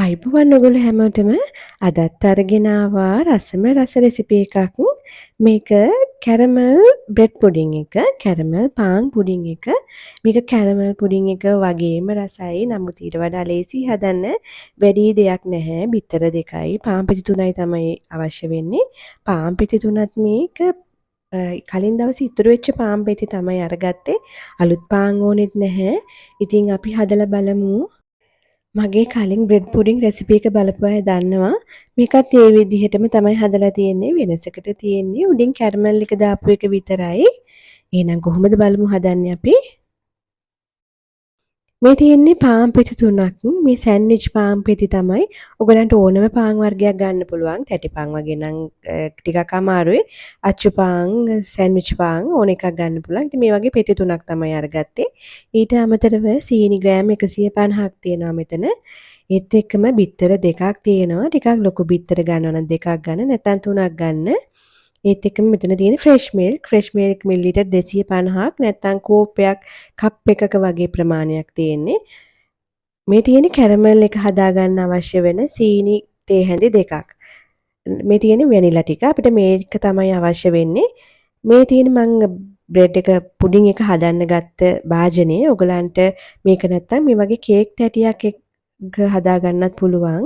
අයිබෝවන් ඔගොල්ලෝ හැමෝටම අදත් අරගෙන ආවා රසම රස රෙසිපි එකක්. මේක කැරමල් බ්‍රෙඩ් පුඩින් එක, කැරමල් පාන් පුඩින් එක. මේක කැරමල් පුඩින් එක වගේම රසයි. නමුත් ඊට වඩා ලේසි හදන්න. වැඩි දෙයක් නැහැ. බිත්තර දෙකයි, පාන් පිටි තුනයි තමයි අවශ්‍ය වෙන්නේ. පාන් පිටි තුනත් මේක කලින් දවසේ ඉතුරු වෙච්ච පාන් පිටි තමයි අරගත්තේ. අලුත් පාන් ඕනෙත් නැහැ. ඉතින් අපි හදලා බලමු. මගේ කලින් බ්‍රෙඩ් පුඩින් රෙසිපි එක බලපු අය දන්නවා. මේකත් ඒ විදිහටම තමයි හදලා තියෙන්නේ. වෙනසකට තියෙන්නේ උඩින් කැරමල් එක දාපු එක විතරයි. එහෙනම් කොහොමද බලමු හදන්නේ අපි? මේ තියෙන්නේ පාන් පිටි තුනක්. මේ සෑන්ඩ්විච් පාන් පිටි තමයි. ඔයගලන්ට ඕනම පාන් වර්ගයක් ගන්න පුළුවන්. තැටි පාන් වගේ නම් ටිකක් අමාරුයි. අච්චු පාන්, සෑන්ඩ්විච් පාන් ඕන එකක් ගන්න පුළුවන්. ඉතින් මේ වගේ පිටි තුනක් තමයි අරගත්තේ. ඊට අමතරව සීනි ග්‍රෑම් 150ක් තියෙනවා මෙතන. ඒත් එක්කම බිත්තර දෙකක් තියෙනවා. ටිකක් ලොකු බිත්තර ගන්නවා නම් දෙකක් ගන්න, නැත්නම් තුනක් ගන්න. ඒත් එක්කම මෙතන තියෙන ෆ්‍රෙෂ් මිල්ක් මිලිලීටර් 250ක් නැත්නම් කෝප්පයක් කප් එකක වගේ ප්‍රමාණයක් තියෙන්නේ. මේ තියෙන කැරමල් එක හදාගන්න අවශ්‍ය වෙන සීනි තේ හැඳි දෙකක්. මේ තියෙන වැනිලා ටික අපිට මේක තමයි අවශ්‍ය වෙන්නේ. මේ තියෙන මම බ්‍රෙඩ් එක පුඩින් එක හදන්න ගත්ත භාජනය. ඔයගලන්ට මේක නැත්තම් මේ වගේ කේක් තැටියක් හදාගන්නත් පුළුවන්.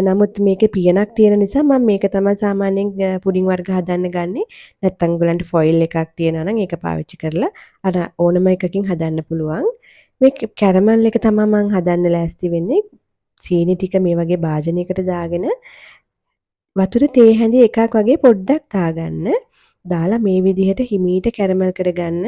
නමුත් මේකේ පියනක් තියෙන නිසා මම මේක තමයි සාමාන්‍යයෙන් පුඩින් වර්ග හදන්න ගන්නෙ. නැත්තම් ඔයගලන්ට ෆොයිල් එකක් තියෙනවා නම් ඒක පාවිච්චි කරලා අර ඕනම එකකින් හදන්න පුළුවන්. මේ කැරමල් එක තමයි මම හදන්න ලෑස්ති වෙන්නේ. සීනි ටික මේ වගේ භාජනයකට දාගෙන වතුර තේ හැඳි එකක් වගේ පොඩ්ඩක් දාගන්න. දාලා මේ විදිහට හිමීට කැරමල් කරගන්න.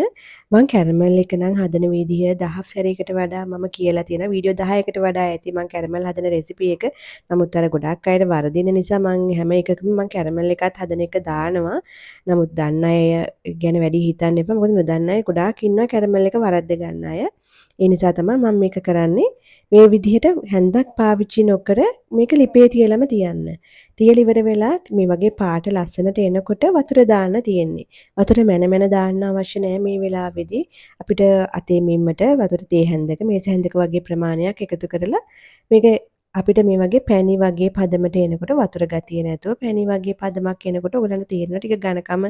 මම කැරමල් එක නම් හදන විදිහ 10 සැරයකට වඩා මම කියලා තියෙනවා. වීඩියෝ 10කට වඩා ඇති මම කැරමල් හදන රෙසිපි එක. නමුත් අර ගොඩක් අයට වරදින නිසා මම හැම එකකම මම කැරමල් එකත් හදන එක දානවා. නමුත් දන්න අය ගැන වැඩි හිතන්න එපා. මොකද නොදන්න අය ගොඩාක් ඉන්නවා කැරමල් එක වරද්ද ගන්න අය. ඒ නිසා තමයි මම මේක කරන්නේ. මේ විදිහට හැන්දක් පාවිච්චි නොකර මේක ලිපේ තියලම තියන්න. තියලා ඉවර වෙලා මේ වගේ පාට ලස්සනට එනකොට වතුර දාන්න තියෙන්නේ. වතුර මැන දාන්න අවශ්‍ය නැහැ මේ වෙලාවේදී. අපිට අතේ මිම්මට වතුර තේ හැන්දක මේස හැන්දක වගේ ප්‍රමාණයක් එකතු කරලා මේක අපිට මේ වගේ පැණි වගේ පදමට එනකොට වතුර ගතිය නැතුව පැණි වගේ පදමක් එනකොට ඔයගලන්ට තේරෙනවා ටික ඝනකම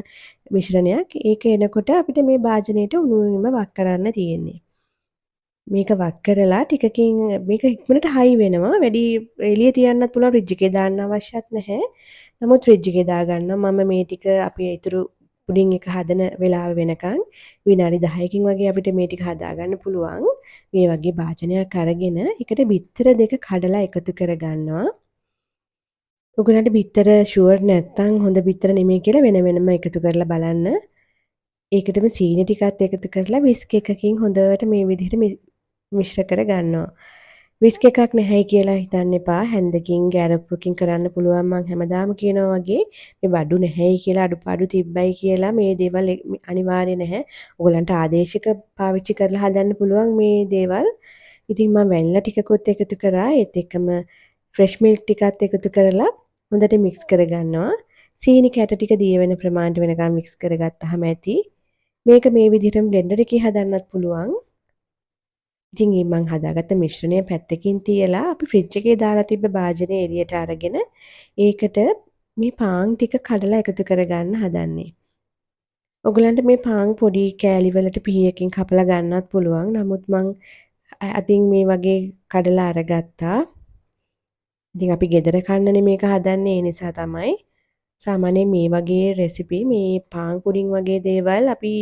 මිශ්‍රණයක්. ඒක එනකොට අපිට මේ භාජනයට උණුවීම වක් කරන්න තියෙන්නේ. මේක වක් කරලා ටිකකින් මේක ඉක්මනට හයි වෙනවා. වැඩි එළිය තියන්නත් පුළුවන් ෆ්‍රිජ් එකේ දාන්න අවශ්‍යත් නැහැ. නමුත් ෆ්‍රිජ් එකේ දාගන්නවා. මම මේ ටික අපි ඊතුරු පුඩින් එක හදන වෙලාව වෙනකන් විනාඩි 10කින් වගේ අපිට මේ ටික හදාගන්න පුළුවන්. මේ වගේ භාජනයක් අරගෙන ඒකට බිත්තර දෙක කඩලා එකතු කරගන්නවා. ඔයගලන්ට බිත්තර ෂුවර් නැත්තම් හොඳ බිත්තර නෙමෙයි කියලා වෙන වෙනම එකතු කරලා බලන්න. ඒකටම සීනි ටිකත් එකතු කරලා විස්ක් එකකින් හොඳට මේ විදිහට මිශ්‍ර කරගන්නවා. විස්ක් එකක් නැහැයි කියලා හිතන්න එපා. හැන්දකින් ගැරප්පකින් කරන්න පුළුවන්. මම හැමදාම කියනවා වගේ මේ බඩු නැහැයි කියලා අඩුපාඩු තිබ්බයි කියලා මේ දේවල් අනිවාර්ය නැහැ. ඔයගලන්ට ආදේශක පාවිච්චි කරලා හදන්න පුළුවන් මේ දේවල්. ඉතින් මම වැනිලා ටිකකුත් එකතු කරා. ඒත් එක්කම ෆ්‍රෙෂ් මිල්ක් ටිකත් එකතු කරලා හොඳට මික්ස් කරගන්නවා. සීනි කැට ටික දිය වෙන ප්‍රමාණයට වෙනකම් මික්ස් කරගත්තාම ඇති. මේක මේ විදිහටම බ්ලෙන්ඩර් එකේ හදන්නත් පුළුවන්. ඉතින් මේ මං හදාගත්ත මිශ්‍රණය පැත්තකින් තියලා අපි ෆ්‍රිජ් එකේ දාලා තිබ්බ භාජනය එළියට අරගෙන ඒකට මේ පාන් ටික කඩලා එකතු කරගන්න හදන්නේ. ඔයගලන්ට මේ පාන් පොඩි කෑලි වලට පිහියකින් කපලා ගන්නත් පුළුවන්. නමුත් මං අතින් මේ වගේ කඩලා අරගත්තා. ඉතින් අපි ගෙදර කන්නනේ මේක හදන්නේ. ඒ නිසා තමයි සාමාන්‍යයෙන් මේ වගේ රෙසිපි මේ පාන් පුඩින් වගේ දේවල් අපි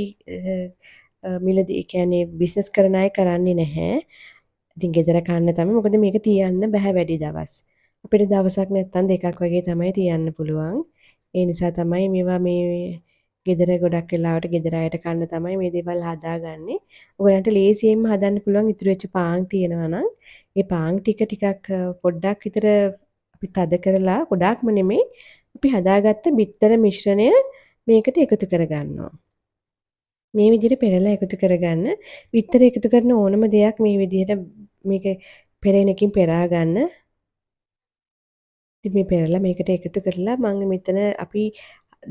මිලදී කියන්නේ බිස්නස් කරන අය කරන්නේ නැහැ. ඉතින් ගෙදර කන්න තමයි. මොකද මේක තියන්න බෑ වැඩි දවස්. අපිට දවසක් නැත්තම් දෙකක් වගේ තමයි තියන්න පුළුවන්. ඒ නිසා තමයි මේවා මේ ගෙදර ගොඩක් වෙලාවට ගෙදර අයට කන්න තමයි මේ දේවල් හදාගන්නේ. ඔයගලන්ට ලේසියෙන්ම හදන්න පුළුවන් ඉතුරු වෙච්ච පාන් තියෙනවා නම් ඒ පාන් ටිකක් පොඩ්ඩක් විතර අපි තද කරලා ගොඩාක්ම නෙමෙයි අපි හදාගත්ත බිත්තර මිශ්‍රණය මේකට එකතු කරගන්නවා. මේ විදිහට පෙරලා එකතු කරගන්න. බිත්තර එකතු කරන ඕනම දෙයක් මේ විදිහට මේක පෙරෙනකින් පෙරා ගන්න. ඉතින් මේ පෙරලා මේකට එකතු කරලා මම මෙතන අපි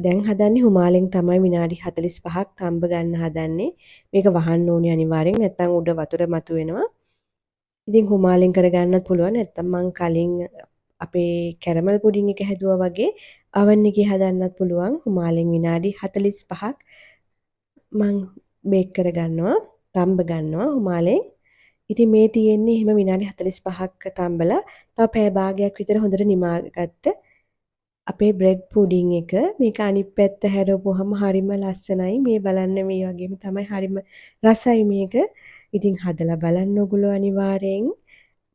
දැන් හදන්නේ හුමාලෙන් තමයි විනාඩි 45ක් තඹ ගන්න හදන්නේ. මේක වහන්න ඕනේ අනිවාර්යෙන් නැත්නම් උඩ වතුර මතුවෙනවා. ඉතින් හුමාලෙන් කරගන්නත් පුළුවන්. නැත්තම් මං කලින් අපේ කැරමල් පුඩින් එක හැදුවා වගේ oven එකේ හදන්නත් පුළුවන්. හුමාලෙන් විනාඩි 45ක් මං බේක් කරගන්නවා. තම්බ ගන්නවා හුමාලෙන්. ඉතින් මේ තියෙන්නේ එහෙම විනාඩි 45ක් තම්බලා තව පැය භාගයක් විතර හොඳට නිමාගත්ත අපේ බ්‍රෙඩ් පුඩින් එක. මේක අනිත් පැත්ත හැරවුවහම හරිම ලස්සනයි. මේ බලන්න මේ වගේම තමයි හරිම රසයි මේක. ඉතින් හදලා බලන්න ඔයගොල්ලෝ අනිවාර්යෙන්.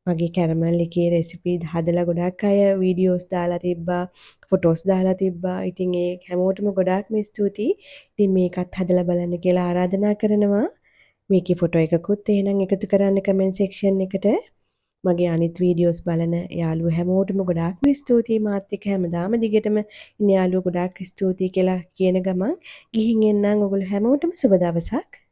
මගේ කැරමල් එකේ රෙසිපි හදලා ගොඩක් අය වීඩියෝස් දාලා තිබ්බා, ෆොටෝස් දාලා තිබ්බා. ඉතින් ඒ හැමෝටම ගොඩාක්ම ස්තුතියි. ඉතින් මේකත් හදලා බලන්න කියලා ආරාධනා කරනවා. මේකේ ෆොටෝ එකකුත් එහෙනම් එකතු කරන්න කමෙන්ට් සෙක්ෂන් එකට. මගේ අනිත් වීඩියෝස් බලන යාළුවෝ හැමෝටම ගොඩාක්ම ස්තුතියි. මාත් එක්ක හැමදාම දිගටම ඉන්න යාළුවෝ ගොඩාක් ස්තුතියි කියලා කියන ගමන් ගිහින් එන්නම්. ඔයගොල්ලෝ හැමෝටම සුබ දවසක්.